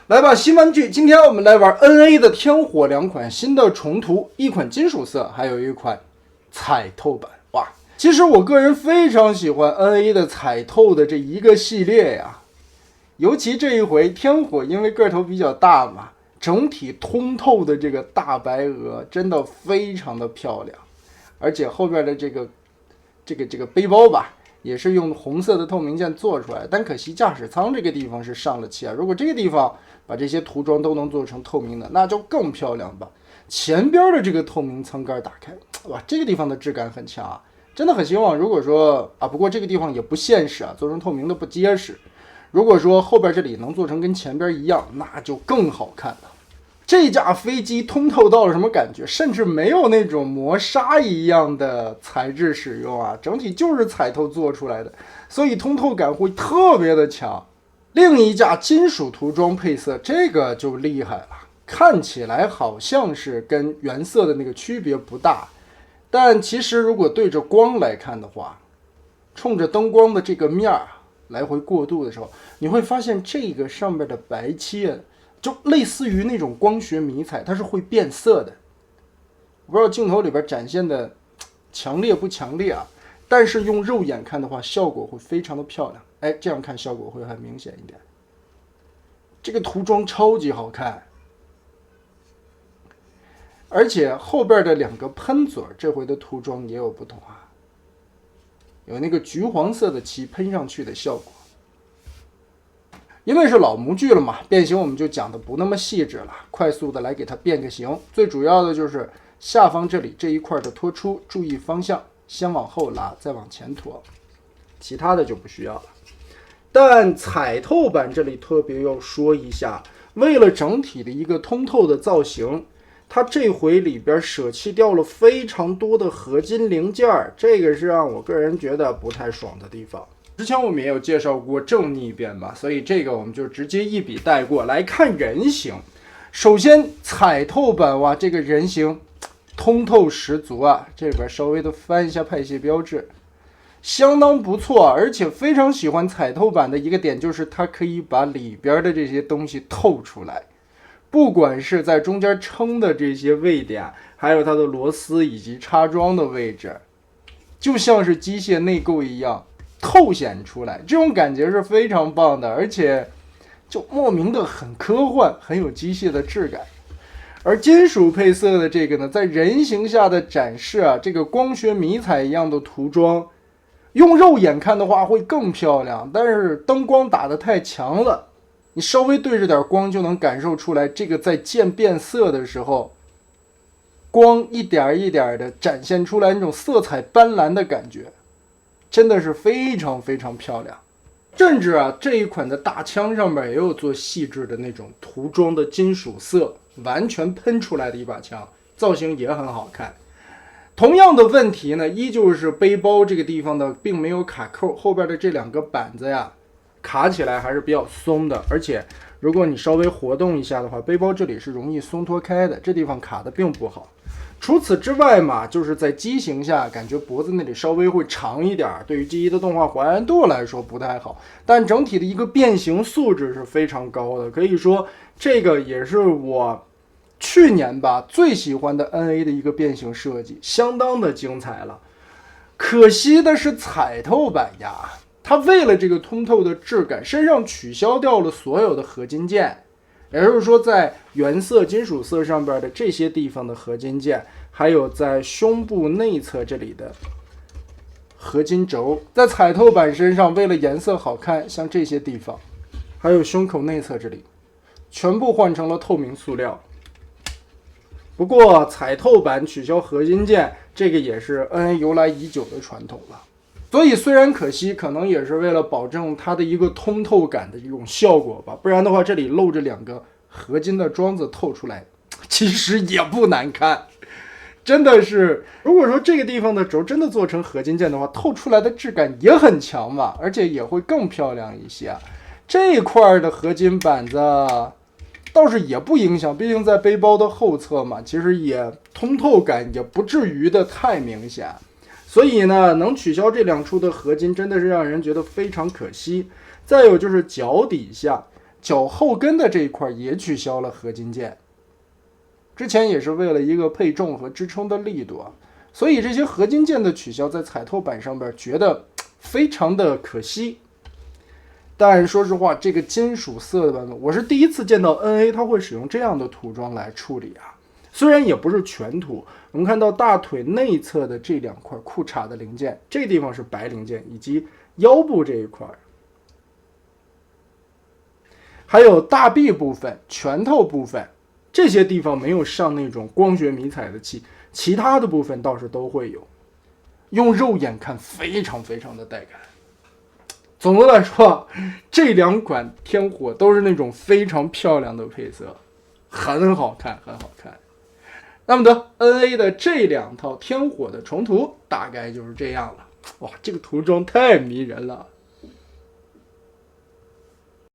来吧，新玩具！今天我们来玩 NA 的天火两款新的重涂，一款金属色，还有一款彩透版。哇，其实我个人非常喜欢 NA 的彩透的这一个系列呀，尤其这一回天火因为个头比较大嘛，整体通透的这个大白鹅真的非常的漂亮，而且后边的这个背包吧。也是用红色的透明件做出来，但可惜驾驶舱这个地方是上了漆啊。如果这个地方把这些涂装都能做成透明的，那就更漂亮吧。前边的这个透明舱盖打开，哇，这个地方的质感很强啊，真的很希望。如果说啊，不过这个地方也不现实啊，做成透明的不结实。如果说后边这里能做成跟前边一样，那就更好看了。这架飞机通透到了什么感觉？甚至没有那种磨砂一样的材质使用啊，整体就是彩透做出来的，所以通透感会特别的强。另一架金属涂装配色，这个就厉害了，看起来好像是跟原色的那个区别不大，但其实如果对着光来看的话，冲着灯光的这个面来回过渡的时候，你会发现这个上面的白漆就类似于那种光学迷彩，它是会变色的。我不知道镜头里边展现的强烈不强烈啊，但是用肉眼看的话，效果会非常的漂亮。哎，这样看效果会很明显一点。这个涂装超级好看，而且后边的两个喷嘴这回的涂装也有不同啊，有那个橘黄色的漆喷上去的效果。因为是老模具了嘛，变形我们就讲的不那么细致了，快速的来给它变个形。最主要的就是下方这里这一块的拖出，注意方向，先往后拉，再往前拖，其他的就不需要了。但彩透版这里特别要说一下，为了整体的一个通透的造型，它这回里边舍弃掉了非常多的合金零件，这个是让我个人觉得不太爽的地方。之前我们也有介绍过正逆变吧，所以这个我们就直接一笔带过来看人形。首先彩透版，哇，这个人形通透十足啊，这边稍微的翻一下派系标志，相当不错。而且非常喜欢彩透版的一个点就是它可以把里边的这些东西透出来，不管是在中间撑的这些位点，还有它的螺丝以及插装的位置，就像是机械内构一样透显出来，这种感觉是非常棒的，而且就莫名的很科幻，很有机械的质感。而金属配色的这个呢，在人形下的展示啊，这个光学迷彩一样的涂装，用肉眼看的话会更漂亮，但是灯光打得太强了，你稍微对着点光就能感受出来，这个在渐变色的时候，光一点一点的展现出来那种色彩斑斓的感觉，真的是非常非常漂亮。甚至啊，这一款的大枪上面也有做细致的那种涂装的金属色，完全喷出来的一把枪，造型也很好看。同样的问题呢，依旧是背包这个地方的并没有卡扣，后边的这两个板子呀，卡起来还是比较松的，而且如果你稍微活动一下的话，背包这里是容易松脱开的，这地方卡的并不好。除此之外嘛，就是在机型下感觉脖子那里稍微会长一点，对于G1的动画还原度来说不太好，但整体的一个变形素质是非常高的，可以说这个也是我去年吧最喜欢的 NA 的一个变形设计，相当的精彩了。可惜的是彩透版呀，它为了这个通透的质感，身上取消掉了所有的合金件，也就是说在原色金属色上边的这些地方的合金件，还有在胸部内侧这里的合金轴，在彩透版身上为了颜色好看，像这些地方还有胸口内侧这里全部换成了透明塑料。不过彩透版取消合金件，这个也是 NA 由来已久的传统了，所以虽然可惜，可能也是为了保证它的一个通透感的这种效果吧，不然的话这里露着两个合金的桩子透出来，其实也不难看。真的是，如果说这个地方的轴真的做成合金件的话，透出来的质感也很强嘛，而且也会更漂亮一些。这一块的合金板子倒是也不影响，毕竟在背包的后侧嘛，其实也通透感也不至于的太明显。所以呢，能取消这两处的合金真的是让人觉得非常可惜。再有就是脚底下脚后跟的这一块也取消了合金件，之前也是为了一个配重和支撑的力度啊，所以这些合金件的取消在彩透版上边觉得非常的可惜。但说实话，这个金属色的版本，我是第一次见到 NA 它会使用这样的涂装来处理啊。虽然也不是全涂，我们看到大腿内侧的这2块裤衩的零件，这地方是白零件，以及腰部这一块，还有大臂部分、拳头部分，这些地方没有上那种光学迷彩的漆，其他的部分倒是都会有。用肉眼看非常非常的带感。总的来说，这2款天火都是那种非常漂亮的配色，很好看，很好看。那么的 NA 的这2套天火的重涂大概就是这样了。哇，这个涂装太迷人了。